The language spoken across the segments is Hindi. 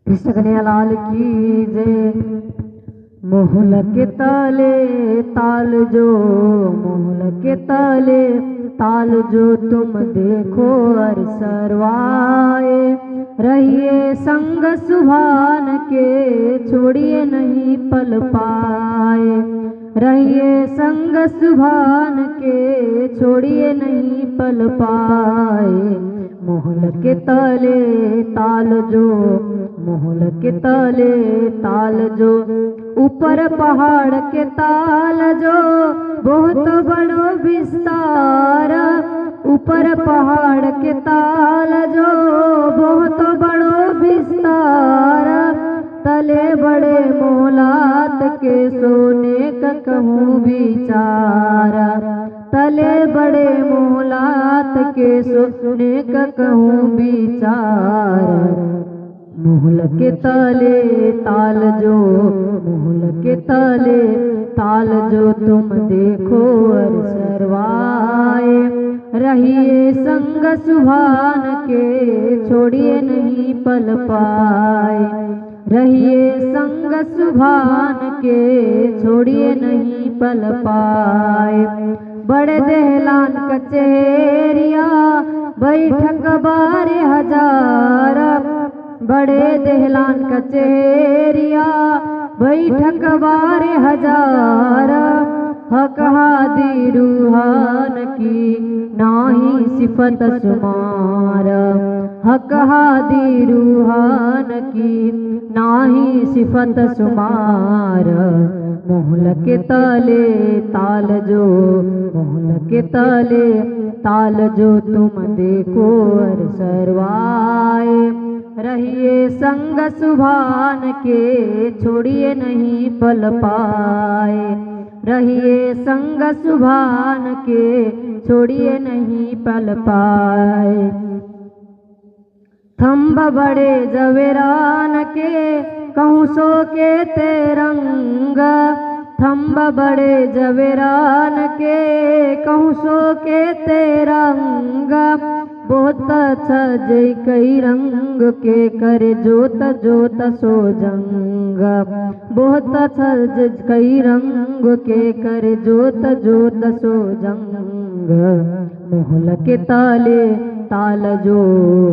कृष्ण कन्हैया लाल की जय। मोहल के ताले ताल जो, मोहल के ताले ताल जो तुम देखो अर सरवाए। रहिए संग सुभान के छोड़िए नहीं पल पाए। रहिए संग सुभान के छोड़िए नहीं पल पाए। मोहल के तले ताल जो, मोहल के तले ताल जो ऊपर पहाड़ के ताल जो बहुत बड़ो विस्तार। ऊपर पहाड़ के ताल जो बहुत बड़ो विस्तार। तले बड़े मोलात के सोने का कहूँ विचार। तले बड़े मोलात के सोने का कहूँ विचार। मोहल के तले ताल जो, मोहल के तले ताल जो तुम देखो अर सरवाए। रहिए संग सुभान के छोड़िए नहीं पल पाए। रहिए संग सुभान के छोड़िए नहीं पल पाए। बड़े दहलान कचेरिया बैठक बारे हजार। बड़े दहलान कचेरिया बैठक बारे हजार। हक हादी रूहान की नाही सिफत शुमार। हक हादी रूहान की नाही सिफत शुमार। मोहल के तले ताल जो, मोहल के तले ताल जो तुम देखो अर सरवाए। रहिए संग सुभान के छोड़िए नहीं पल पाए। रहिए संग सुभान के छोड़िए नहीं पल पाए। थंब बड़े जवेरान के कहूँ सो के तेरंग। थंब बड़े जवेरान के कहूँ सो के तेरंग। बहुत अच्छा जय कई रंग के करे जोत जोत सो जंग। बहुत अच्छा जय कई रंग के करे जोत जोत सो जंग। मोहल के ताले ताल जो,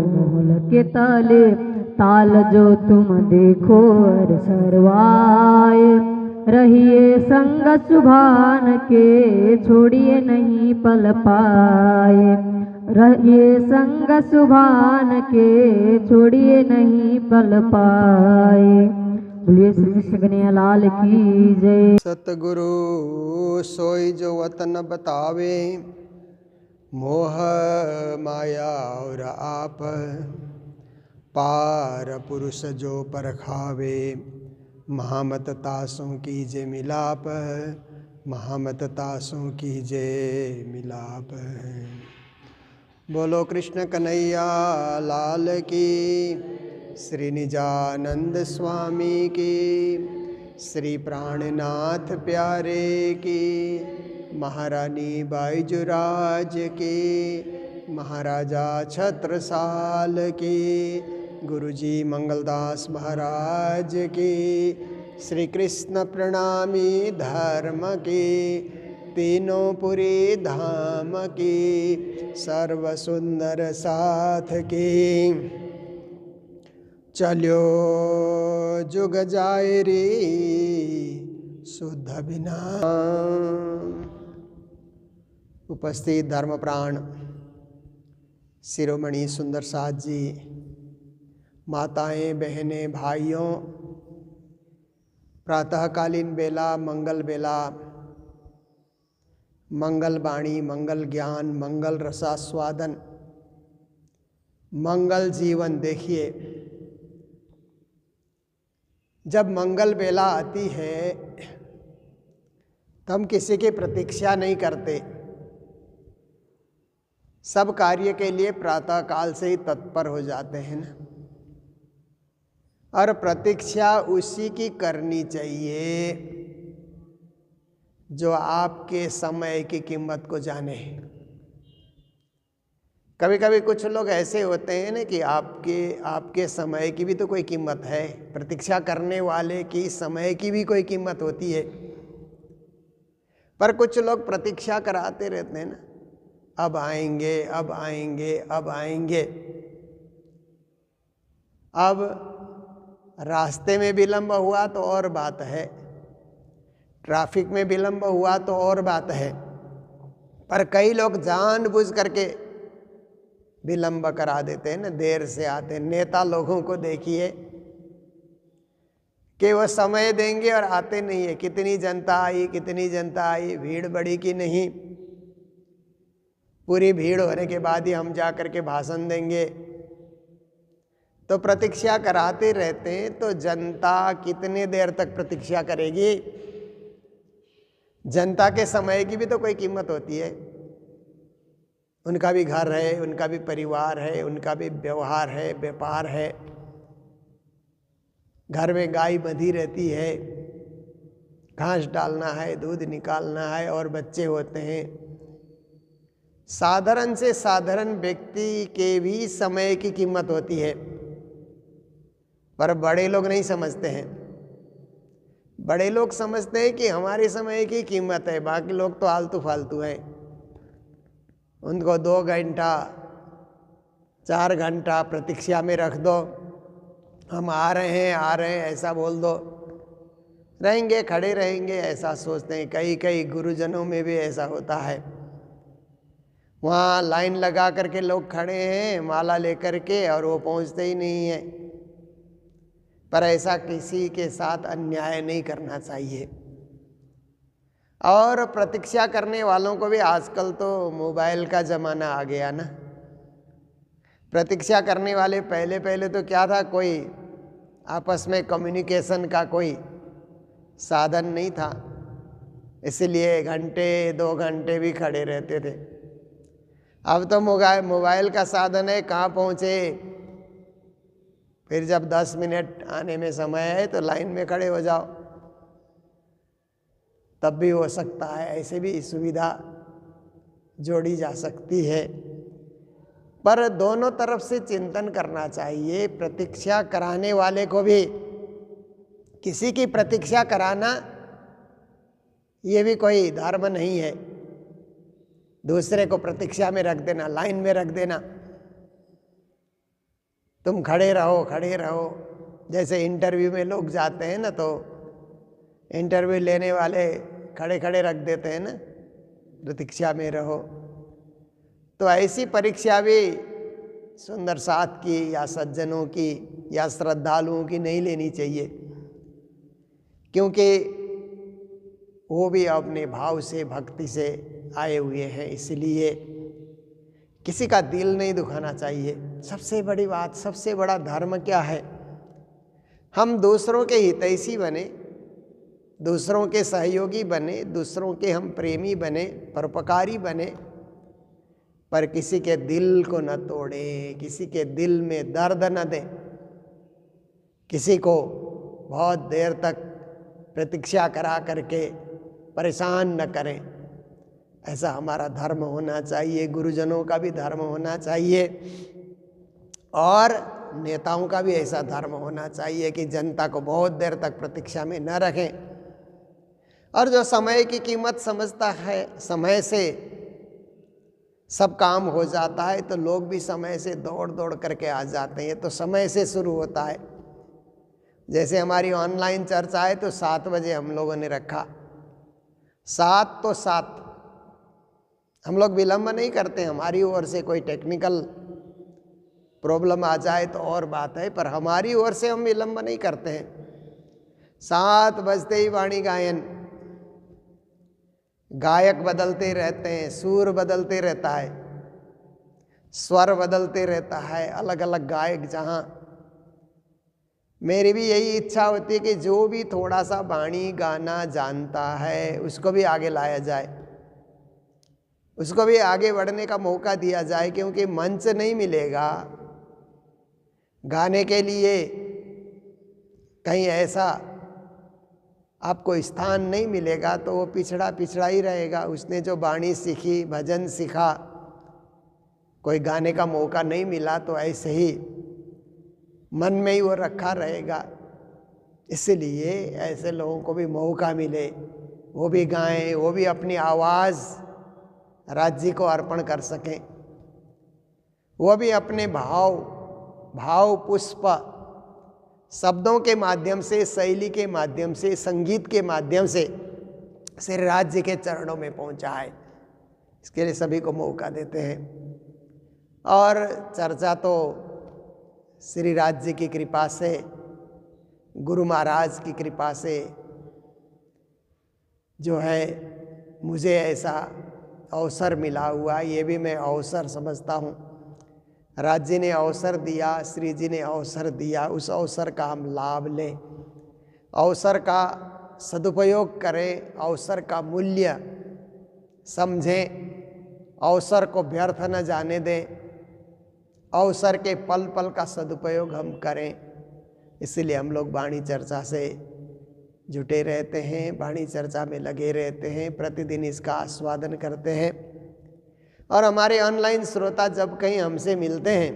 मोहल के ताले ताल जो तुम देखो अर सरवाए। रहिए संग सुभान के छोड़िए नहीं पल पाए। रहिए संग सुभान के छोड़िए नहीं पल पाए। बोलिए श्री कृष्ण कन्हैया लाल की जय। सतगुरु सोई जो वतन बतावे, मोह माया और आप पार पुरुष जो परखावे। महामत तासों की जे मिलाप, महामत तासों की जे मिलाप। बोलो कृष्ण कन्हैया लाल की, श्री निजानंद स्वामी की, श्री प्राणनाथ प्यारे की, महारानी बाईजुराज की, महाराजा छत्रसाल की, गुरुजी मंगलदास महाराज की, श्री कृष्ण प्रणामी धर्म की, तीनों पुरी धाम की, सर्व सुंदर साथ की। चलो जुग जाए रे शुद्ध बिना। उपस्थित धर्मप्राण शिरोमणि सुंदर साथ जी, माताएं बहनें भाइयों, प्रातःकालीन बेला मंगल बेला, मंगल वाणी मंगल ज्ञान मंगल रसास्वादन मंगल जीवन। देखिए, जब मंगल बेला आती है तो हम किसी की प्रतीक्षा नहीं करते, सब कार्य के लिए प्रातःकाल से ही तत्पर हो जाते हैं ना। और प्रतीक्षा उसी की करनी चाहिए जो आपके समय की कीमत को जाने। कभी कभी कुछ लोग ऐसे होते हैं ना कि आपके समय की भी तो कोई कीमत है, प्रतीक्षा करने वाले की समय की भी कोई कीमत होती है। पर कुछ लोग प्रतीक्षा कराते रहते हैं ना, अब आएंगे अब आएंगे अब आएंगे। अब रास्ते में विलंब हुआ तो और बात है, ट्रैफिक में विलंब हुआ तो और बात है, पर कई लोग जानबूझ करके विलंब करा देते हैं ना, देर से आते हैं। नेता लोगों को देखिए कि वो समय देंगे और आते नहीं है। कितनी जनता आई, कितनी जनता आई, भीड़ बढ़ी कि नहीं, पूरी भीड़ होने के बाद ही हम जा कर के भाषण देंगे। तो प्रतीक्षा कराते रहते हैं, तो जनता कितने देर तक प्रतीक्षा करेगी? जनता के समय की भी तो कोई कीमत होती है। उनका भी घर है, उनका भी परिवार है, उनका भी व्यवहार है, व्यापार है। घर में गाय बंधी रहती है, घास डालना है, दूध निकालना है, और बच्चे होते हैं। साधारण से साधारण व्यक्ति के भी समय की कीमत होती है, पर बड़े लोग नहीं समझते हैं। बड़े लोग समझते हैं कि हमारे समय की कीमत है, बाकी लोग तो आलतू फालतू हैं। उनको 2 घंटा 4 घंटा प्रतीक्षा में रख दो, हम आ रहे हैं ऐसा बोल दो, रहेंगे, खड़े रहेंगे, ऐसा सोचते हैं। कई गुरुजनों में भी ऐसा होता है। वहाँ लाइन लगा करके लोग खड़े हैं माला लेकर के, और वो पहुँचते ही नहीं है। पर ऐसा किसी के साथ अन्याय नहीं करना चाहिए। और प्रतीक्षा करने वालों को भी आजकल तो मोबाइल का ज़माना आ गया ना। प्रतीक्षा करने वाले पहले तो क्या था, कोई आपस में कम्युनिकेशन का कोई साधन नहीं था, इसलिए घंटे 2 घंटे भी खड़े रहते थे। अब तो मोबाइल का साधन है, कहाँ पहुँचे, फिर जब 10 मिनट आने में समय है तो लाइन में खड़े हो जाओ, तब भी हो सकता है। ऐसे भी सुविधा जोड़ी जा सकती है। पर दोनों तरफ से चिंतन करना चाहिए। प्रतीक्षा कराने वाले को भी, किसी की प्रतीक्षा कराना ये भी कोई धर्म नहीं है। दूसरे को प्रतीक्षा में रख देना, लाइन में रख देना, तुम खड़े रहो। जैसे इंटरव्यू में लोग जाते हैं ना, तो इंटरव्यू लेने वाले खड़े रख देते हैं ना, प्रतीक्षा में रहो। तो ऐसी परीक्षा भी सुंदर साथ की या सज्जनों की या श्रद्धालुओं की नहीं लेनी चाहिए, क्योंकि वो भी अपने भाव से, भक्ति से आए हुए हैं। इसलिए किसी का दिल नहीं दुखाना चाहिए। सबसे बड़ी बात, सबसे बड़ा धर्म क्या है? हम दूसरों के हितैषी बने, दूसरों के सहयोगी बने, दूसरों के हम प्रेमी बने, परोपकारी बने, पर किसी के दिल को न तोड़े, किसी के दिल में दर्द न दे, किसी को बहुत देर तक प्रतीक्षा करा करके परेशान न करें। ऐसा हमारा धर्म होना चाहिए, गुरुजनों का भी धर्म होना चाहिए, और नेताओं का भी ऐसा धर्म होना चाहिए कि जनता को बहुत देर तक प्रतीक्षा में न रखें। और जो समय की कीमत समझता है, समय से सब काम हो जाता है, तो लोग भी समय से दौड़ करके आ जाते हैं। तो समय से शुरू होता है। जैसे हमारी ऑनलाइन चर्चा है, तो 7 बजे हम लोगों ने रखा। 7 तो 7, हम लोग विलंब नहीं करते। हमारी ओर से कोई टेक्निकल प्रॉब्लम आ जाए तो और बात है, पर हमारी ओर से हम विलंब नहीं करते हैं। 7 बजते ही वाणी गायन, गायक बदलते रहते हैं, सुर बदलते रहता है, स्वर बदलते रहता है, अलग अलग गायक। जहाँ मेरी भी यही इच्छा होती है कि जो भी थोड़ा सा वाणी गाना जानता है उसको भी आगे लाया जाए, उसको भी आगे बढ़ने का मौका दिया जाए, क्योंकि मंच नहीं मिलेगा गाने के लिए, कहीं ऐसा आपको स्थान नहीं मिलेगा, तो वो पिछड़ा ही रहेगा। उसने जो वाणी सीखी, भजन सीखा, कोई गाने का मौका नहीं मिला तो ऐसे ही मन में ही वो रखा रहेगा। इसलिए ऐसे लोगों को भी मौका मिले, वो भी गाएं, वो भी अपनी आवाज़ राज्य को अर्पण कर सकें, वो भी अपने भाव पुष्प शब्दों के माध्यम से, शैली के माध्यम से, संगीत के माध्यम से श्री राज्य के चरणों में पहुंचाए। इसके लिए सभी को मौका देते हैं। और चर्चा तो श्री राज्य की कृपा से, गुरु महाराज की कृपा से जो है मुझे ऐसा अवसर मिला हुआ, ये भी मैं अवसर समझता हूँ। राज्य ने अवसर दिया, श्री जी ने अवसर दिया, उस अवसर का हम लाभ लें, अवसर का सदुपयोग करें, अवसर का मूल्य समझें, अवसर को व्यर्थ न जाने दें, अवसर के पल पल का सदुपयोग हम करें। इसलिए हम लोग वाणी चर्चा से जुटे रहते हैं, वाणी चर्चा में लगे रहते हैं, प्रतिदिन इसका आस्वादन करते हैं। और हमारे ऑनलाइन श्रोता जब कहीं हमसे मिलते हैं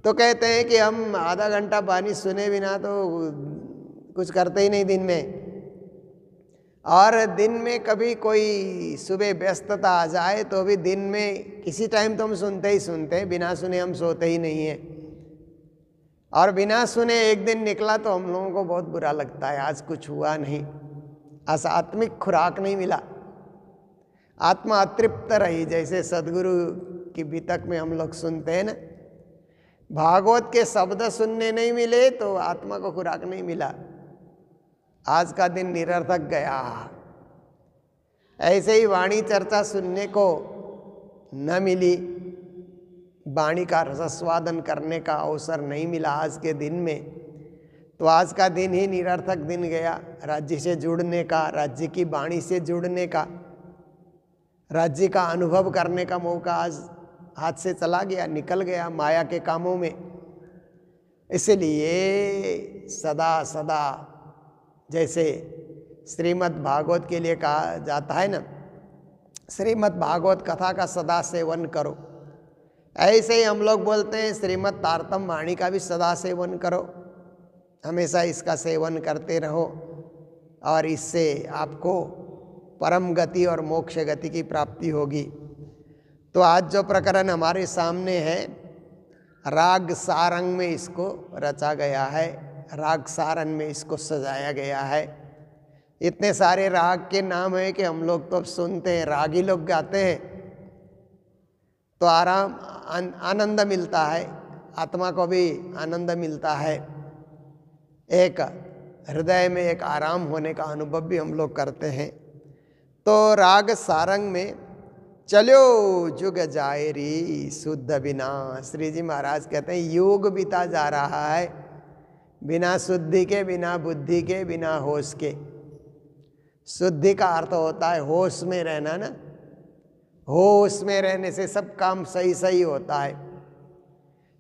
तो कहते हैं कि हम आधा घंटा वाणी सुने बिना तो कुछ करते ही नहीं दिन में, और दिन में कभी कोई सुबह व्यस्तता आ जाए तो भी दिन में किसी टाइम तो हम सुनते ही सुनते हैं, बिना सुने हम सोते ही नहीं हैं। और बिना सुने एक दिन निकला तो हम लोगों को बहुत बुरा लगता है, आज कुछ हुआ नहीं, आज आत्मिक खुराक नहीं मिला, आत्मा अतृप्त रही। जैसे सदगुरु की बितक में हम लोग सुनते हैं ना, भागवत के शब्द सुनने नहीं मिले तो आत्मा को खुराक नहीं मिला, आज का दिन निरर्थक गया। ऐसे ही वाणी चर्चा सुनने को न मिली, वाणी का रसस्वादन करने का अवसर नहीं मिला आज के दिन में, तो आज का दिन ही निरर्थक दिन गया। राज्य से जुड़ने का, राज्य की वाणी से जुड़ने का, राज्य का अनुभव करने का मौका आज हाथ से चला गया, निकल गया माया के कामों में। इसलिए सदा सदा जैसे श्रीमद् भागवत के लिए कहा जाता है ना, श्रीमद् भागवत कथा का सदा सेवन करो, ऐसे ही हम लोग बोलते हैं श्रीमद् तारतम वाणी का भी सदा सेवन करो, हमेशा इसका सेवन करते रहो और इससे आपको परम गति और मोक्ष गति की प्राप्ति होगी। तो आज जो प्रकरण हमारे सामने है, राग सारंग में इसको रचा गया है, राग सारंग में इसको सजाया गया है। इतने सारे राग के नाम है कि हम लोग तो अब सुनते हैं, रागी लोग गाते हैं तो आराम आनंद मिलता है, आत्मा को भी आनंद मिलता है, एक हृदय में एक आराम होने का अनुभव भी हम लोग करते हैं। तो राग सारंग में चलो जुग जाए री शुद्ध बिना, श्री जी महाराज कहते हैं युग बीता जा रहा है बिना शुद्धि के, बिना बुद्धि के, बिना होश के। शुद्धि का अर्थ होता है होश में रहना ना, होश में रहने से सब काम सही सही होता है,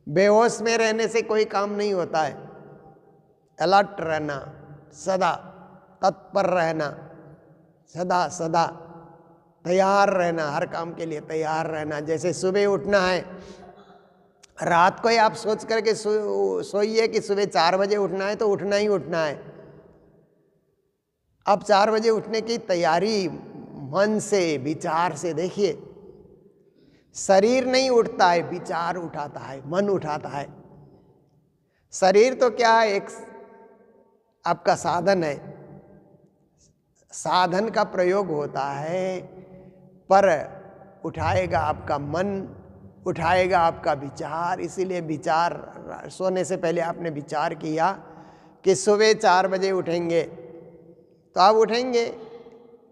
बेहोश में रहने से कोई काम नहीं होता है। अलर्ट रहना, सदा तत्पर रहना, सदा सदा तैयार रहना, हर काम के लिए तैयार रहना। जैसे सुबह उठना है, रात को ही आप सोच करके सोइए कि सुबह 4 बजे उठना है तो उठना ही उठना है। अब 4 बजे उठने की तैयारी मन से, विचार से देखिए, शरीर नहीं उठता है, विचार उठाता है, मन उठाता है। शरीर तो क्या है, एक आपका साधन है, साधन का प्रयोग होता है, पर उठाएगा आपका मन, उठाएगा आपका विचार। इसीलिए विचार, सोने से पहले आपने विचार किया कि सुबह 4 बजे उठेंगे तो आप उठेंगे,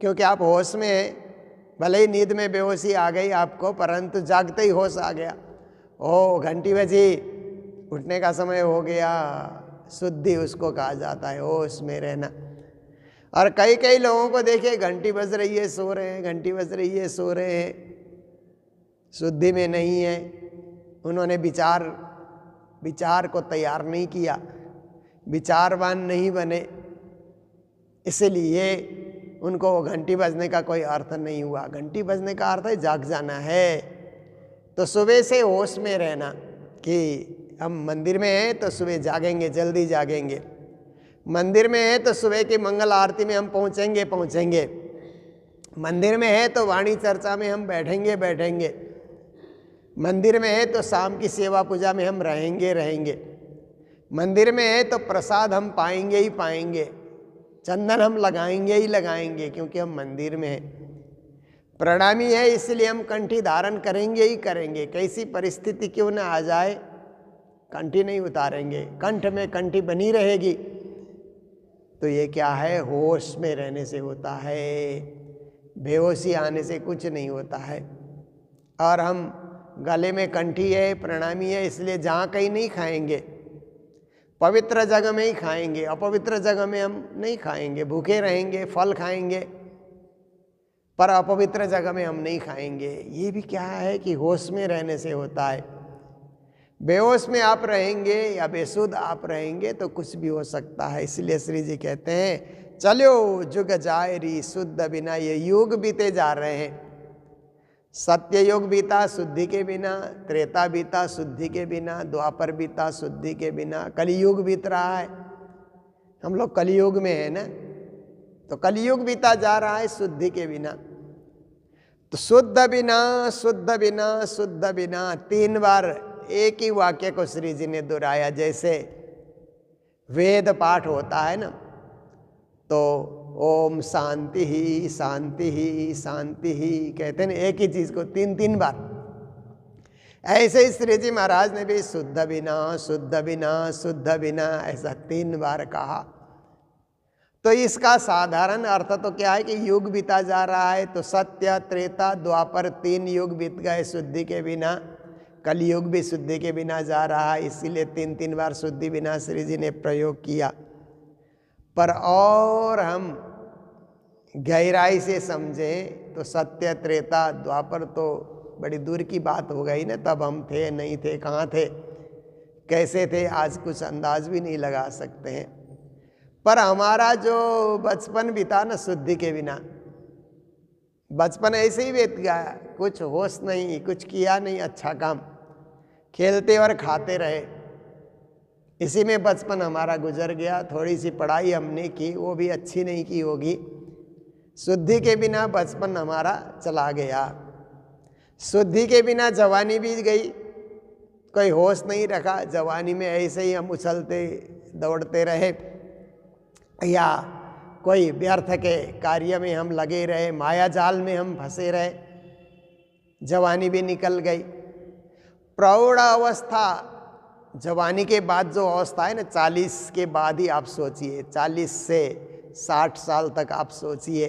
क्योंकि आप होश में हैं। भले ही नींद में बेहोशी आ गई आपको, परंतु जागते ही होश आ गया, ओ घंटी बजी, उठने का समय हो गया। शुद्धि उसको कहा जाता है, होश में रहना। और कई कई लोगों को देखिए घंटी बज रही है सो रहे हैं, घंटी बज रही है सो रहे हैं, शुद्धि में नहीं है। उन्होंने विचार को तैयार नहीं किया, विचारवान नहीं बने, इसलिए उनको घंटी बजने का कोई अर्थ नहीं हुआ। घंटी बजने का अर्थ है जाग जाना है, तो सुबह से होश में रहना कि हम मंदिर में हैं तो सुबह जागेंगे, जल्दी जागेंगे। मंदिर में है तो सुबह की मंगल आरती में हम पहुँचेंगे। मंदिर में है तो वाणी चर्चा में हम बैठेंगे। मंदिर में है तो शाम की सेवा पूजा में हम रहेंगे। मंदिर में है तो प्रसाद हम पाएंगे ही पाएंगे, चंदन हम लगाएंगे ही लगाएंगे, क्योंकि हम मंदिर में हैं। प्रणामी है इसलिए हम कंठी धारण करेंगे ही करेंगे, कैसी परिस्थिति क्यों ना आ जाए कंठी नहीं उतारेंगे, कंठ में कंठी बनी रहेगी। तो ये क्या है, होश में रहने से होता है, बेहोशी आने से कुछ नहीं होता है। और हम गले में कंठी है, प्रणामी है, इसलिए जहाँ कहीं नहीं खाएंगे, पवित्र जगह में ही खाएंगे, अपवित्र जगह में हम नहीं खाएंगे। भूखे रहेंगे, फल खाएंगे, पर अपवित्र जगह में हम नहीं खाएंगे। ये भी क्या है कि होश में रहने से होता है। बेहोश में आप रहेंगे या बेसुध आप रहेंगे तो कुछ भी हो सकता है। इसलिए श्री जी कहते हैं चलो जुग जाए री शुद्ध बिना। ये युग बीते जा रहे हैं। सत्य युग बीता शुद्धि के बिना, त्रेता बीता शुद्धि के बिना, द्वापर बीता शुद्धि के बिना, कलियुग बीत रहा है। हम लोग कलियुग में है ना, तो कलियुग बीता जा रहा है शुद्धि के बिना। तो शुद्ध बिना, शुद्ध बिना, शुद्ध बिना, 3 बार एक ही वाक्य को श्री जी ने दोहराया। जैसे वेद पाठ होता है ना, तो ओम शांति ही शांति ही शांति ही कहते हैं, एक ही चीज को 3 बार। ऐसे ही श्री जी महाराज ने भी शुद्ध बिना, शुद्ध बिना, शुद्ध बिना ऐसा 3 बार कहा। तो इसका साधारण अर्थ तो क्या है कि युग बीता जा रहा है, तो सत्य, त्रेता, द्वापर 3 युग बीत गए शुद्धि के बिना। कलयुग भी शुद्धि के बिना जा रहा है, इसीलिए 3 बार शुद्धि बिना श्री जी ने प्रयोग किया। पर और हम गहराई से समझें तो सत्य, त्रेता, द्वापर तो बड़ी दूर की बात हो गई ना। तब हम थे, नहीं थे, कहाँ थे, कैसे थे, आज कुछ अंदाज भी नहीं लगा सकते हैं। पर हमारा जो बचपन बीता ना शुद्धि के बिना, बचपन ऐसे ही बीत गया, कुछ होश नहीं, कुछ किया नहीं अच्छा काम, खेलते और खाते रहे, इसी में बचपन हमारा गुजर गया। थोड़ी सी पढ़ाई हमने की, वो भी अच्छी नहीं की होगी। शुद्धि के बिना बचपन हमारा चला गया। शुद्धि के बिना जवानी बीत गई, कोई होश नहीं रखा। जवानी में ऐसे ही हम उछलते दौड़ते रहे, या कोई व्यर्थ के कार्य में हम लगे रहे, माया जाल में हम फंसे रहे, जवानी भी निकल गई। प्रौढ़ अवस्था, जवानी के बाद जो अवस्था है ना, 40 के बाद ही आप सोचिए, 40 से 60 साल तक आप सोचिए।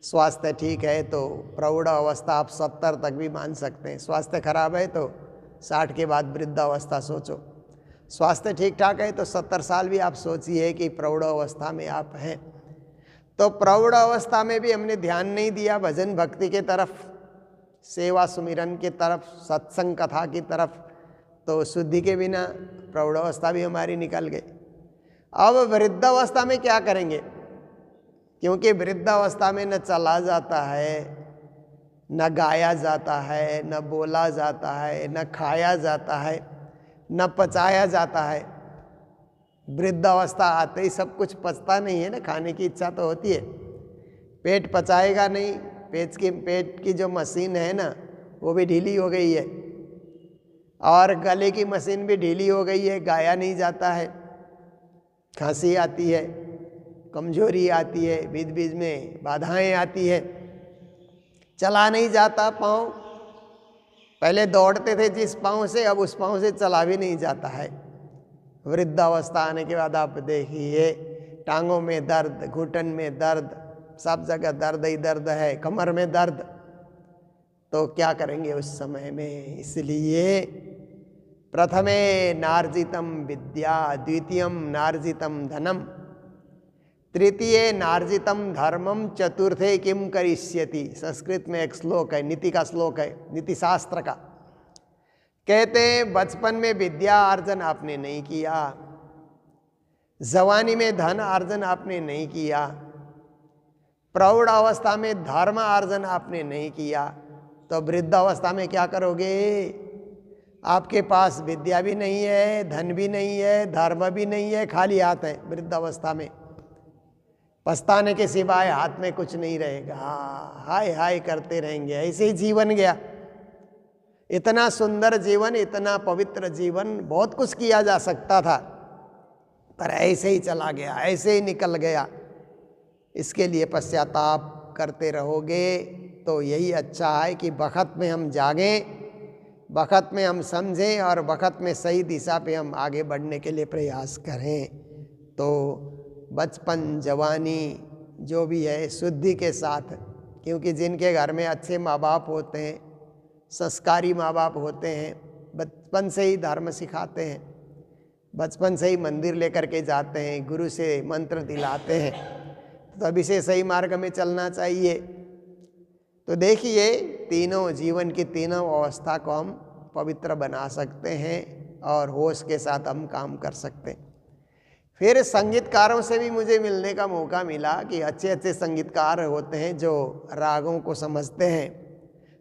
स्वास्थ्य ठीक है तो प्रौढ़ अवस्था आप 70 तक भी मान सकते हैं। स्वास्थ्य खराब है तो 60 के बाद वृद्धावस्था सोचो। स्वास्थ्य ठीक ठाक है तो 70 साल भी आप सोचिए कि प्रौढ़ अवस्था में आप हैं। तो प्रौढ़ अवस्था में भी हमने ध्यान नहीं दिया भजन भक्ति के तरफ, सेवा सुमिरन के तरफ, सत्संग कथा की तरफ, तो शुद्धि के बिना प्रौढ़ अवस्था भी हमारी निकल गई। अब वृद्धावस्था में क्या करेंगे, क्योंकि वृद्धावस्था में न चला जाता है, न गाया जाता है, न बोला जाता है, न खाया जाता है, न पचाया जाता है। वृद्धावस्था आते ही सब कुछ पचता नहीं है ना, खाने की इच्छा तो होती है, पेट पचाएगा नहीं। पेट की जो मशीन है ना, वो भी ढीली हो गई है, और गले की मशीन भी ढीली हो गई है, गाया नहीं जाता है। खांसी आती है, कमजोरी आती है, बीच बीच में बाधाएं आती है, चला नहीं जाता पाँव। पहले दौड़ते थे जिस पाँव से, अब उस पाँव से चला भी नहीं जाता है। वृद्धावस्था आने के बाद आप देखिए, टांगों में दर्द, घुटन में दर्द, सब जगह दर्द ही दर्द है, कमर में दर्द। तो क्या करेंगे उस समय में? इसलिए प्रथमे नार्जितम विद्या, द्वितीयम नार्जितम धनम, तृतीय नार्जितम धर्मम, चतुर्थे किम करिष्यति। संस्कृत में एक श्लोक है, नीति का श्लोक है, नीति शास्त्र का। कहते हैं बचपन में विद्या अर्जन आपने नहीं किया, जवानी में धन अर्जन आपने नहीं किया, प्रौढ़ अवस्था में धर्म अर्जन आपने नहीं किया, तो वृद्धावस्था में क्या करोगे? आपके पास विद्या भी नहीं है, धन भी नहीं है, धर्म भी नहीं है, खाली हाथ है। वृद्धावस्था में पछताने के सिवाय हाथ में कुछ नहीं रहेगा। हाय हाय करते रहेंगे। ऐसे ही जीवन गया। इतना सुंदर जीवन, इतना पवित्र जीवन, बहुत कुछ किया जा सकता था, पर ऐसे ही चला गया, ऐसे ही निकल गया। इसके लिए पश्चाताप करते रहोगे तो यही अच्छा है कि वक़्त में हम जागें, वक़्त में हम समझें और वक़्त में सही दिशा पे हम आगे बढ़ने के लिए प्रयास करें। तो बचपन, जवानी जो भी है शुद्धि के साथ, क्योंकि जिनके घर में अच्छे माँ बाप होते हैं, संस्कारी माँ बाप होते हैं, बचपन से ही धर्म सिखाते हैं, बचपन से ही मंदिर लेकर के जाते हैं, गुरु से मंत्र दिलाते हैं, तो तभी से सही मार्ग में चलना चाहिए। तो देखिए, तीनों जीवन की तीनों अवस्था को हम पवित्र बना सकते हैं और होश के साथ हम काम कर सकते हैं। फिर संगीतकारों से भी मुझे मिलने का मौका मिला कि अच्छे अच्छे संगीतकार होते हैं जो रागों को समझते हैं।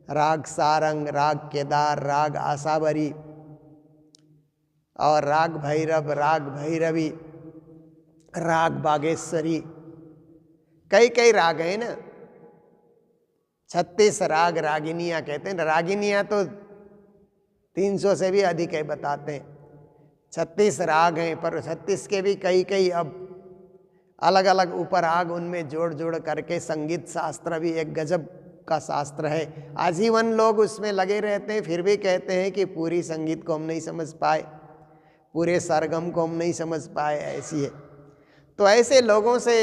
राग सारंग, राग केदार, राग आशावरी और राग भैरव, राग भैरवी, राग बागेश्वरी, कई कई राग हैं ना। 36 राग रागिनियाँ कहते हैं। रागिनियाँ तो 300 से भी अधिक है बताते हैं। 36 राग हैं, पर 36 के भी कई कई अब अलग अलग उपराग उनमें जोड़ जोड़ करके संगीत शास्त्र भी एक गजब का शास्त्र है। आजीवन लोग उसमें लगे रहते हैं, फिर भी कहते हैं कि पूरी संगीत को हम नहीं समझ पाए, पूरे सरगम को हम नहीं समझ पाए, ऐसी है। तो ऐसे लोगों से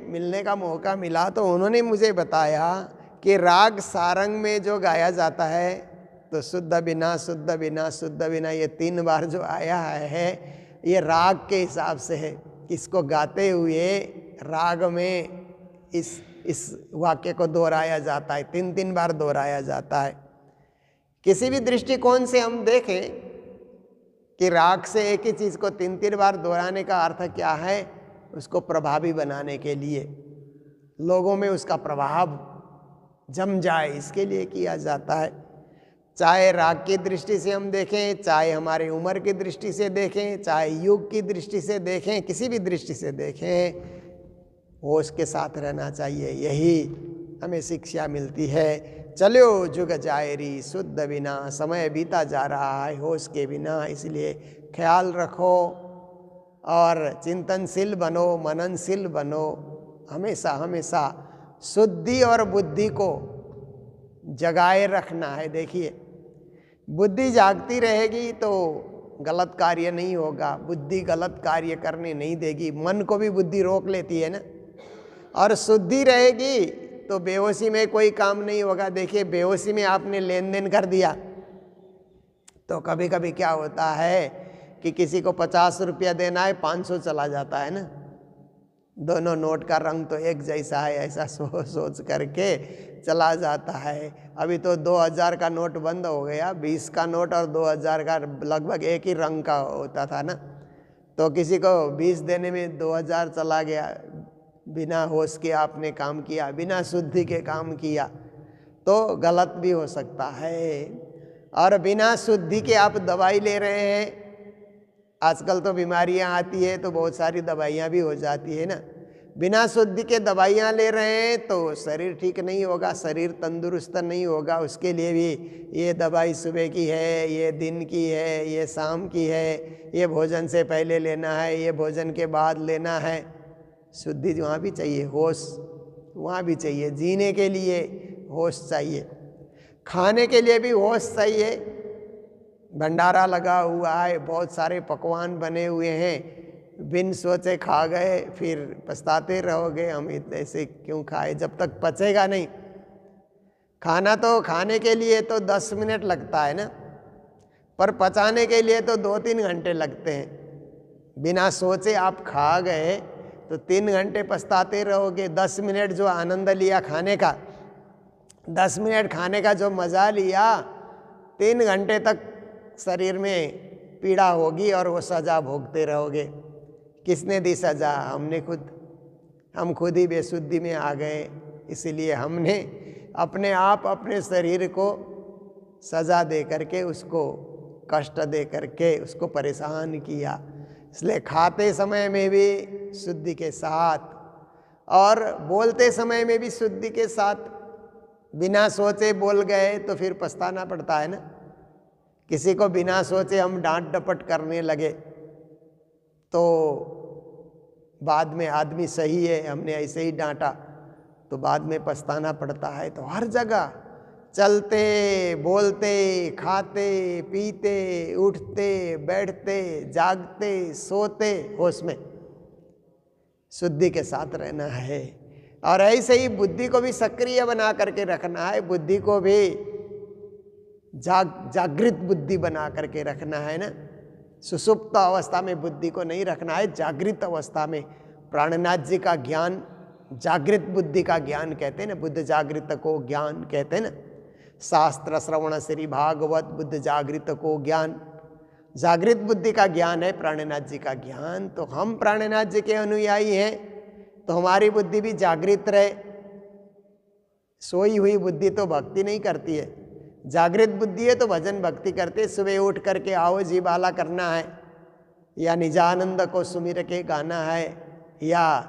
मिलने का मौका मिला तो उन्होंने मुझे बताया कि राग सारंग में जो गाया जाता है तो शुद्ध बिना शुद्ध बिना शुद्ध बिना, ये 3 बार जो आया है ये राग के हिसाब से है। इसको गाते हुए राग में इस वाक्य को दोहराया जाता है, 3 बार दोहराया जाता है। किसी भी दृष्टिकोण से हम देखें कि राग से एक ही चीज़ को 3 बार दोहराने का अर्थ क्या है, उसको प्रभावी बनाने के लिए, लोगों में उसका प्रभाव जम जाए, इसके लिए किया जाता है। चाहे राग की दृष्टि से हम देखें, चाहे हमारी उम्र की दृष्टि से देखें, चाहे युग की दृष्टि से देखें, किसी भी दृष्टि से देखें, होश के साथ रहना चाहिए। यही हमें शिक्षा मिलती है। चलो जुग जायरी शुद्ध बिना, समय बीता जा रहा है होश के बिना, इसलिए ख्याल रखो और चिंतनशील बनो, मननशील बनो। हमेशा हमेशा शुद्धि और बुद्धि को जगाए रखना है। देखिए, बुद्धि जागती रहेगी तो गलत कार्य नहीं होगा, बुद्धि गलत कार्य करने नहीं देगी। मन को भी बुद्धि रोक लेती है ना। और शुद्धि रहेगी तो बेहोशी में कोई काम नहीं होगा। देखिए, बेहोशी में आपने लेन देन कर दिया तो कभी कभी क्या होता है कि किसी को 50 रुपया देना है, 500 चला जाता है ना। दोनों नोट का रंग तो एक जैसा है, ऐसा सोच करके चला जाता है। अभी तो 2000 का नोट बंद हो गया, 20 का नोट और 2000 का लगभग एक ही रंग का होता था ना। तो किसी को 20 देने में 2000 चला गया, बिना होश के आपने काम किया, बिना शुद्धि के काम किया तो गलत भी हो सकता है। और बिना शुद्धि के आप दवाई ले रहे हैं, आजकल तो बीमारियां आती है तो बहुत सारी दवाइयां भी हो जाती है ना। बिना शुद्धि के दवाइयां ले रहे हैं तो शरीर ठीक नहीं होगा, शरीर तंदुरुस्त नहीं होगा। उसके लिए भी ये दवाई सुबह की है, ये दिन की है, ये शाम की है, ये भोजन से पहले लेना है, ये भोजन के बाद लेना है। शुद्धि वहाँ भी चाहिए, होश वहाँ भी चाहिए। जीने के लिए होश चाहिए, खाने के लिए भी होश चाहिए। भंडारा लगा हुआ है, बहुत सारे पकवान बने हुए हैं, बिन सोचे खा गए, फिर पछताते रहोगे हम इतने से क्यों खाए, जब तक पचेगा नहीं। खाना तो खाने के लिए तो 10 मिनट लगता है ना, पर पचाने के लिए तो 2-3 घंटे लगते हैं। बिना सोचे आप खा गए तो 3 घंटे पछताते रहोगे। 10 मिनट जो आनंद लिया खाने का, 10 मिनट खाने का जो मज़ा लिया, 3 घंटे तक शरीर में पीड़ा होगी और वो सज़ा भोगते रहोगे। किसने दी सज़ा? हमने खुद। हम खुद ही बेशुद्धि में आ गए, इसलिए हमने अपने आप अपने शरीर को सजा दे करके, उसको कष्ट दे करके उसको परेशान किया। इसलिए खाते समय में भी शुद्धि के साथ और बोलते समय में भी शुद्धि के साथ। बिना सोचे बोल गए तो फिर पछताना पड़ता है ना। किसी को बिना सोचे हम डांट डपट करने लगे तो बाद में आदमी सही है, हमने ऐसे ही डांटा, तो बाद में पछताना पड़ता है। तो हर जगह चलते बोलते खाते पीते उठते बैठते जागते सोते होश में शुद्धि के साथ रहना है। और ऐसे ही बुद्धि को भी सक्रिय बना करके रखना है, बुद्धि को भी जागृत बुद्धि बना करके रखना है ना। सुषुप्त अवस्था में बुद्धि को नहीं रखना है, जागृत अवस्था में। प्राणनाथ जी का ज्ञान जागृत बुद्धि का ज्ञान कहते हैं ना, बुद्ध जागृत को ज्ञान कहते हैं ना। शास्त्र श्रवण श्री भागवत बुद्ध जागृत को ज्ञान, जागृत बुद्धि का ज्ञान है प्राणनाथ जी का ज्ञान। तो हम प्राणनाथ जी के अनुयायी हैं तो हमारी बुद्धि भी जागृत रहे। सोई हुई बुद्धि तो भक्ति नहीं करती है, जागृत बुद्धि है तो भजन भक्ति करते। सुबह उठ करके आओ जी बाला करना है, या निजानंद को सुमिर के गाना है, या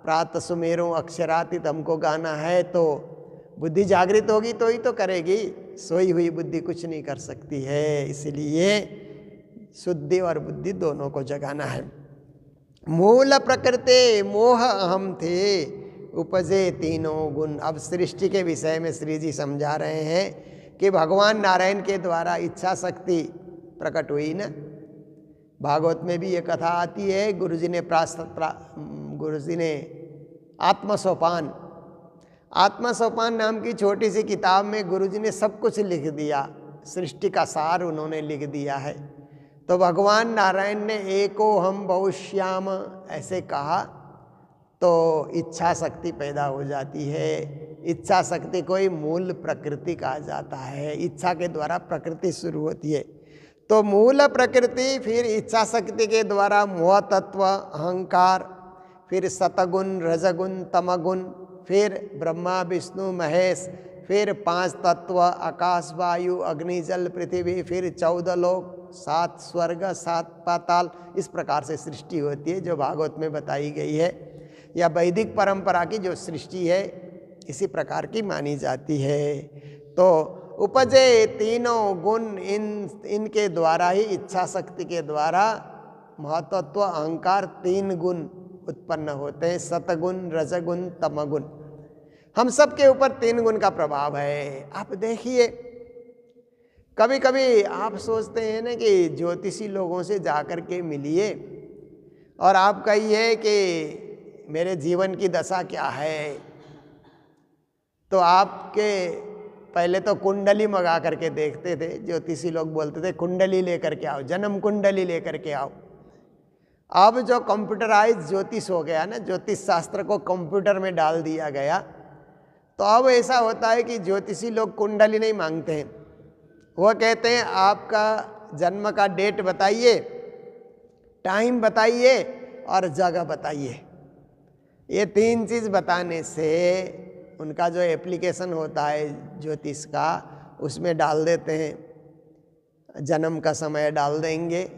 प्रातः सुमेरो अक्षरातीत हमको गाना है, तो बुद्धि जागृत होगी तो ही तो करेगी। सोई हुई बुद्धि कुछ नहीं कर सकती है। इसलिए शुद्धि और बुद्धि दोनों को जगाना है। मूल प्रकृति मोह अहम थे उपजे तीनों गुण। अब सृष्टि के विषय में श्री जी समझा रहे हैं कि भगवान नारायण के द्वारा इच्छा शक्ति प्रकट हुई ना। भागवत में भी ये कथा आती है, गुरुजी ने आत्मसोपान नाम की छोटी सी किताब में गुरुजी ने सब कुछ लिख दिया, सृष्टि का सार उन्होंने लिख दिया है। तो भगवान नारायण ने एको हम बहुश्याम ऐसे कहा तो इच्छा शक्ति पैदा हो जाती है। इच्छा शक्ति को ही मूल प्रकृति कहा जाता है। इच्छा के द्वारा प्रकृति शुरू होती है। तो मूल प्रकृति, फिर इच्छा शक्ति के द्वारा मोह तत्व अहंकार, फिर सतगुण रजगुण तमगुण, फिर ब्रह्मा विष्णु महेश, फिर 5 तत्व आकाश वायु अग्नि जल पृथ्वी, फिर 14 लोक, 7 स्वर्ग 7 पाताल। इस प्रकार से सृष्टि होती है जो भागवत में बताई गई है, या वैदिक परंपरा की जो सृष्टि है इसी प्रकार की मानी जाती है। तो उपजे तीनों गुण, इनके द्वारा ही, इच्छा शक्ति के द्वारा महतत्व अहंकार 3 गुण उत्पन्न होते हैं, सतगुण रजगुण तमगुण। हम सब के ऊपर 3 गुण का प्रभाव है। आप देखिए, कभी कभी आप सोचते हैं ना कि ज्योतिषी लोगों से जाकर के मिलिए और आप कहिए कि मेरे जीवन की दशा क्या है, तो आपके पहले तो कुंडली मंगा करके देखते थे। ज्योतिषी लोग बोलते थे कुंडली लेकर के आओ, जन्म कुंडली लेकर के आओ। अब जो कंप्यूटराइज ज्योतिष हो गया ना, ज्योतिष शास्त्र को कंप्यूटर में डाल दिया गया, तो अब ऐसा होता है कि ज्योतिषी लोग कुंडली नहीं मांगते हैं। वो कहते हैं आपका जन्म का डेट बताइए, टाइम बताइए और जगह बताइए। ये 3 चीज़ बताने से उनका जो एप्लीकेशन होता है ज्योतिष का, उसमें डाल देते हैं, जन्म का समय डाल देंगे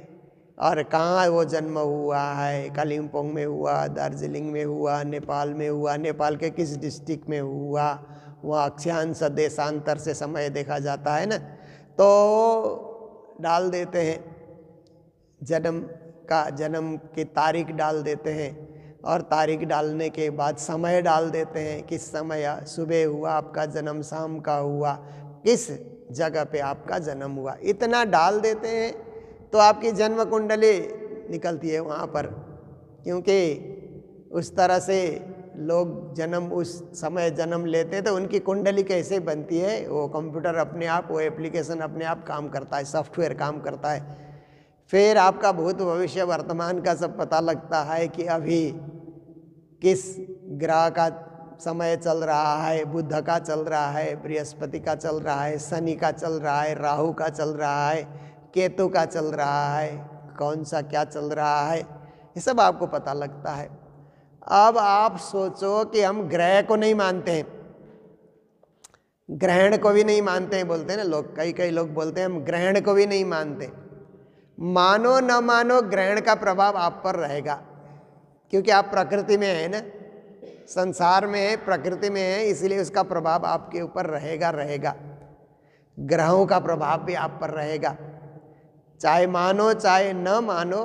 और कहाँ वो जन्म हुआ है, कालिम्पोंग में हुआ, दार्जिलिंग में हुआ, नेपाल में हुआ, नेपाल के किस डिस्ट्रिक्ट में हुआ, वहाँ अक्षांश देशांतर से समय देखा जाता है ना, तो डाल देते हैं। जन्म की तारीख डाल देते हैं और तारीख डालने के बाद समय डाल देते हैं, किस समय सुबह हुआ आपका जन्म, शाम का हुआ, किस जगह पे आपका जन्म हुआ, इतना डाल देते हैं तो आपकी जन्म कुंडली निकलती है वहाँ पर। क्योंकि उस तरह से लोग जन्म उस समय जन्म लेते हैं, तो उनकी कुंडली कैसे बनती है, वो कंप्यूटर अपने आप, वो एप्लीकेशन अपने आप काम करता है, सॉफ्टवेयर काम करता है। फिर आपका भूत भविष्य वर्तमान का सब पता लगता है कि अभी किस ग्रह का समय चल रहा है, बुध का चल रहा है, बृहस्पति का चल रहा है, शनि का चल रहा है, राहु का चल रहा है, केतु का चल रहा है, कौन सा क्या चल रहा है, ये सब आपको पता लगता है। अब आप सोचो कि हम ग्रह को नहीं मानते हैं, ग्रहण को भी नहीं मानते हैं, बोलते हैं ना लोग, कई कई लोग बोलते हैं हम ग्रहण को भी नहीं मानते। मानो न मानो ग्रहण का प्रभाव आप पर रहेगा, क्योंकि आप प्रकृति में है ना, संसार में है, प्रकृति में है, इसलिए उसका प्रभाव आपके ऊपर रहेगा रहेगा। ग्रहों का प्रभाव भी आप पर रहेगा, चाहे मानो चाहे न मानो,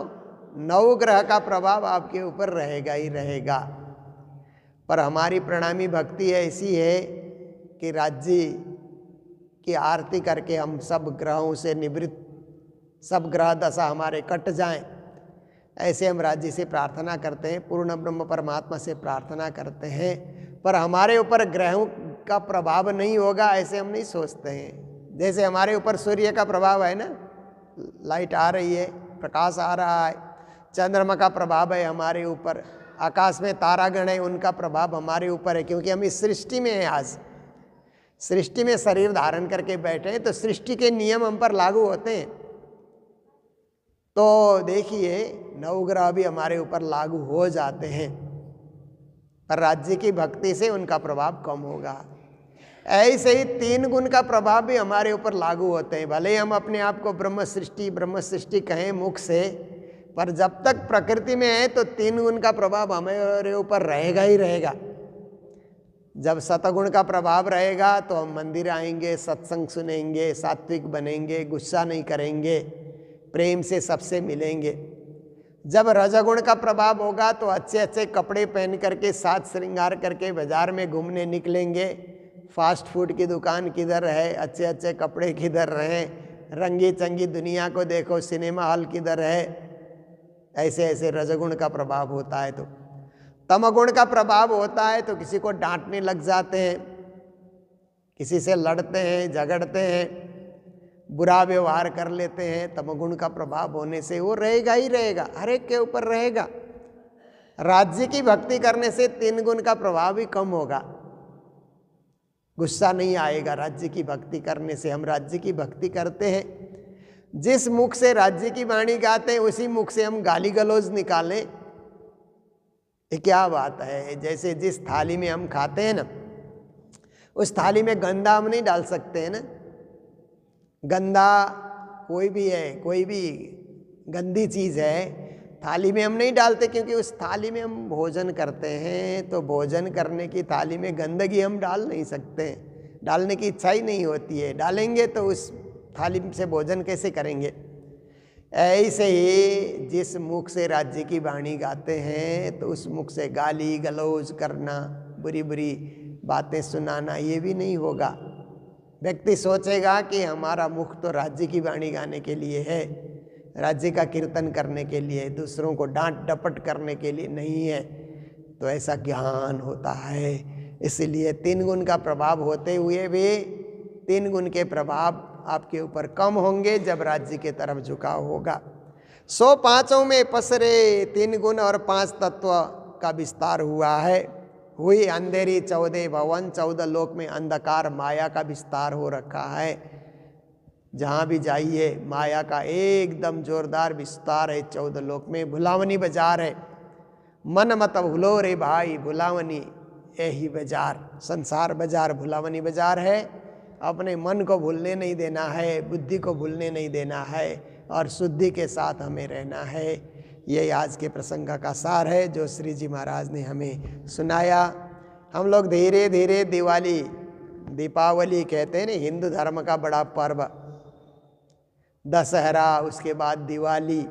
नवग्रह का प्रभाव आपके ऊपर रहेगा ही रहेगा। पर हमारी प्रणामी भक्ति ऐसी है कि राज्य की आरती करके हम सब ग्रहों से निवृत्त, सब ग्रह दशा हमारे कट जाएं, ऐसे हम राज्य से प्रार्थना करते हैं, पूर्ण ब्रह्म परमात्मा से प्रार्थना करते हैं। पर हमारे ऊपर ग्रहों का प्रभाव नहीं होगा ऐसे हम नहीं सोचते हैं। जैसे हमारे ऊपर सूर्य का प्रभाव है ना, लाइट आ रही है, प्रकाश आ रहा है, चंद्रमा का प्रभाव है हमारे ऊपर, आकाश में तारागण है, उनका प्रभाव हमारे ऊपर है, क्योंकि हम इस सृष्टि में हैं। आज सृष्टि में शरीर धारण करके बैठे हैं, तो सृष्टि के नियम हम पर लागू होते हैं। तो देखिए नवग्रह भी हमारे ऊपर लागू हो जाते हैं, पर राज्य की भक्ति से उनका प्रभाव कम होगा। ऐसे ही 3 गुण का प्रभाव भी हमारे ऊपर लागू होते हैं। भले हम अपने आप को ब्रह्म सृष्टि कहें मुख से, पर जब तक प्रकृति में है तो 3 गुण का प्रभाव हमारे ऊपर रहेगा ही रहेगा। जब सतगुण का प्रभाव रहेगा तो हम मंदिर आएंगे, सत्संग सुनेंगे, सात्विक बनेंगे, गुस्सा नहीं करेंगे, प्रेम से सबसे मिलेंगे। जब रजगुण का प्रभाव होगा तो अच्छे अच्छे कपड़े पहन करके, साज श्रृंगार करके बाजार में घूमने निकलेंगे। फास्ट फूड की दुकान किधर है, अच्छे अच्छे कपड़े किधर रहे, रंगी चंगी दुनिया को देखो, सिनेमा हॉल किधर है। ऐसे ऐसे रजगुण का प्रभाव होता है। तो तमगुण का प्रभाव होता है तो किसी को डांटने लग जाते हैं, किसी से लड़ते हैं, झगड़ते हैं, बुरा व्यवहार कर लेते हैं। तमगुण का प्रभाव होने से वो रहेगा ही रहेगा, हर एक के ऊपर रहेगा। राज्य की भक्ति करने से 3 गुण का प्रभाव भी कम होगा, गुस्सा नहीं आएगा। राज्य की भक्ति करने से, हम राज्य की भक्ति करते हैं, जिस मुख से राज्य की वाणी गाते हैं उसी मुख से हम गाली गलौज निकालें, ये क्या बात है। जैसे जिस थाली में हम खाते हैं ना, उस थाली में गंदा हम नहीं डाल सकते हैं ना। गंदा कोई भी है, कोई भी गंदी चीज़ है, थाली में हम नहीं डालते, क्योंकि उस थाली में हम भोजन करते हैं। तो भोजन करने की थाली में गंदगी हम डाल नहीं सकते, डालने की इच्छा ही नहीं होती है। डालेंगे तो उस थाली से भोजन कैसे करेंगे। ऐसे ही जिस मुख से राज्य की वाणी गाते हैं तो उस मुख से गाली गलौज करना, बुरी बुरी बातें सुनाना, ये भी नहीं होगा। व्यक्ति सोचेगा कि हमारा मुख तो राज्य की वाणी गाने के लिए है, राज्य का कीर्तन करने के लिए, दूसरों को डांट डपट करने के लिए नहीं है। तो ऐसा ज्ञान होता है। इसलिए 3 गुण का प्रभाव होते हुए भी 3 गुण के प्रभाव आपके ऊपर कम होंगे जब राज्य के तरफ झुकाव होगा। 105 में पसरे 3 गुण और 5 तत्व का विस्तार हुआ है। हुई अंधेरी 14 भवन, 14 लोक में अंधकार माया का विस्तार हो रखा है। जहाँ भी जाइए माया का एकदम जोरदार विस्तार है 14 लोक में। भुलावनी बाजार है, मन मत भूलो रे भाई, भुलावनी यही बाजार, संसार बाजार भुलावनी बाजार है। अपने मन को भूलने नहीं देना है, बुद्धि को भूलने नहीं देना है, और शुद्धि के साथ हमें रहना है। ये आज के प्रसंग का सार है जो श्री जी महाराज ने हमें सुनाया। हम लोग धीरे धीरे दिवाली, दीपावली कहते हैं ना, हिंदू धर्म का बड़ा पर्व, दशहरा, उसके बाद दिवाली,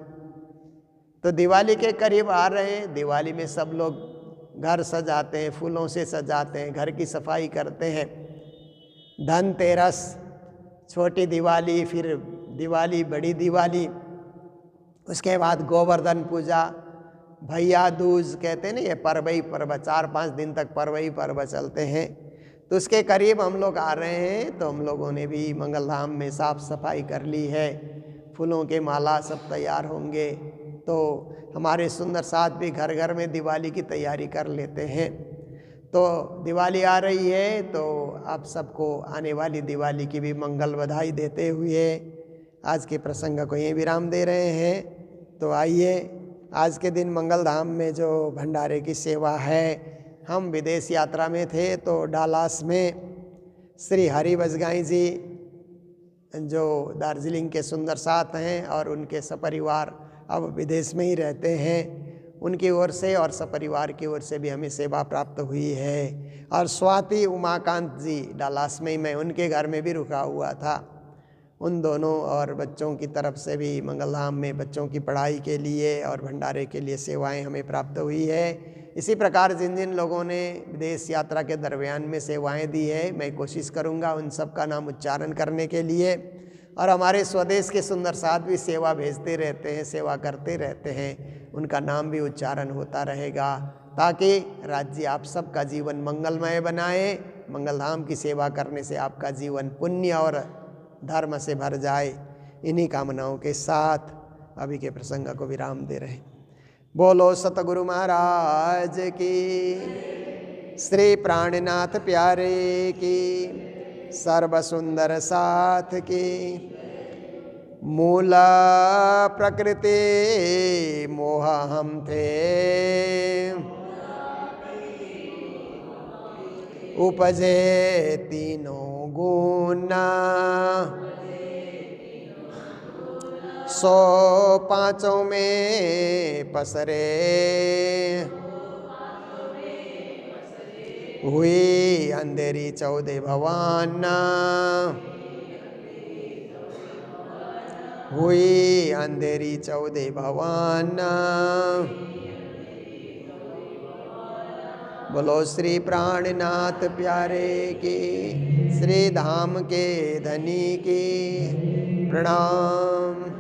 तो दिवाली के करीब आ रहे हैं। दिवाली में सब लोग घर सजाते हैं, फूलों से सजाते हैं, घर की सफाई करते हैं। धनतेरस, छोटी दिवाली, फिर दिवाली, बड़ी दिवाली, उसके बाद गोवर्धन पूजा, भैया दूज कहते हैं ना, ये पर्व ही पर्व, 4-5 दिन तक पर्व ही पर्व चलते हैं। तो उसके करीब हम लोग आ रहे हैं। तो हम लोगों ने भी मंगलधाम में साफ सफाई कर ली है, फूलों के माला सब तैयार होंगे। तो हमारे सुंदर साथ भी घर घर में दिवाली की तैयारी कर लेते हैं। तो दिवाली आ रही है, तो आप सबको आने वाली दिवाली की भी मंगल बधाई देते हुए आज के प्रसंग को यहीं विराम दे रहे हैं। तो आइए, आज के दिन मंगलधाम में जो भंडारे की सेवा है, हम विदेश यात्रा में थे तो डालास में श्री हरि बजगाई जी जो दार्जिलिंग के सुंदर साथ हैं और उनके सपरिवार अब विदेश में ही रहते हैं, उनकी ओर से और सपरिवार की ओर से भी हमें सेवा प्राप्त हुई है। और स्वाति उमाकांत जी डालास में, मैं उनके घर में भी रुका हुआ था, उन दोनों और बच्चों की तरफ से भी मंगलधाम में बच्चों की पढ़ाई के लिए और भंडारे के लिए सेवाएं हमें प्राप्त हुई है। इसी प्रकार जिन जिन लोगों ने विदेश यात्रा के दरमियान में सेवाएं दी है, मैं कोशिश करूंगा उन सब का नाम उच्चारण करने के लिए। और हमारे स्वदेश के सुंदर साथ भी सेवा भेजते रहते हैं, सेवा करते रहते हैं, उनका नाम भी उच्चारण होता रहेगा, ताकि राज्य आप सबका जीवन मंगलमय बनाए। मंगलधाम की सेवा करने से आपका जीवन पुण्य और धर्म से भर जाए। इन्हीं कामनाओं के साथ अभी के प्रसंग को विराम दे रहे। बोलो सतगुरु महाराज की, श्री प्राणनाथ प्यारे की, सर्व सुंदर साथ की। मूला प्रकृति मोह हम थे, उपजे तीनों गुना, 105 में पसरे, हुई अंधेरी 14 भवाना, हुई अंधेरी 14 भवाना। बोलो श्री प्राणनाथ प्यारे की, श्री धाम के धनी की प्रणाम।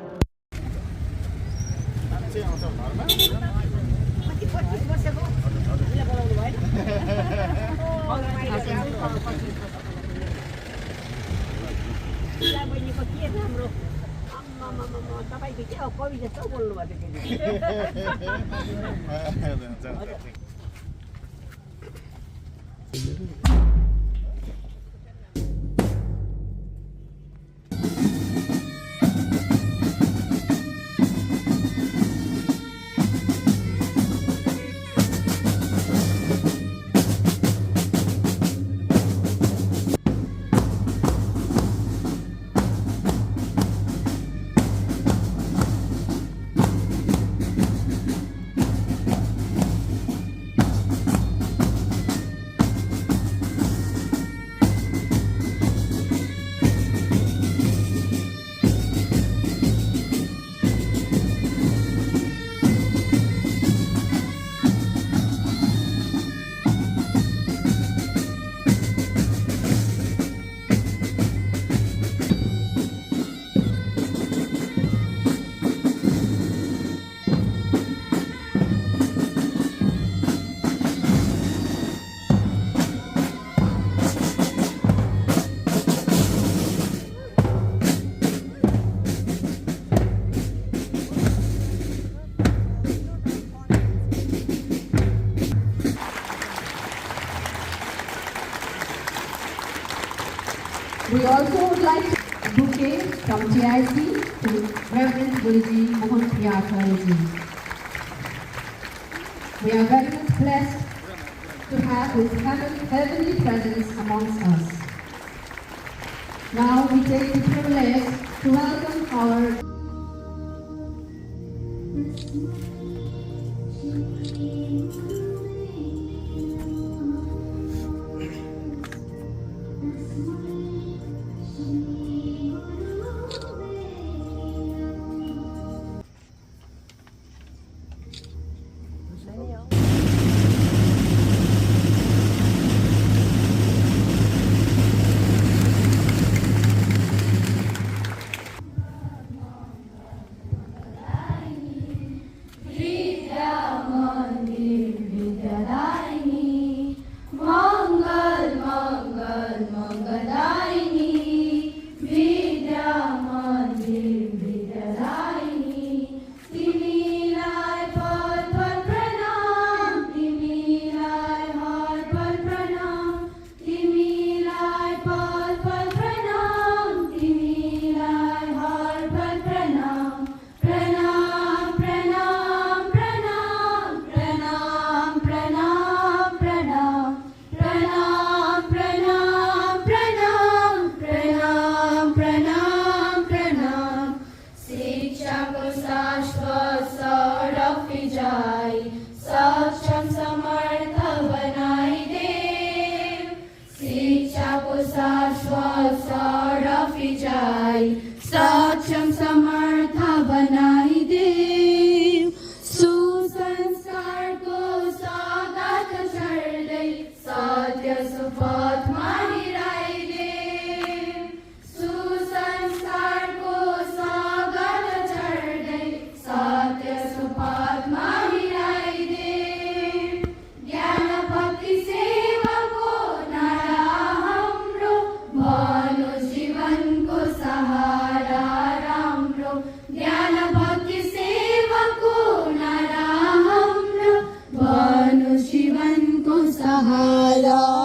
We also would like a bouquet from TIC to Reverend Guruji Mohan Priyatharji. We are very much blessed to have His heavenly presence amongst us. Now we take the privilege to welcome our Vidya Mandir. Maharaj.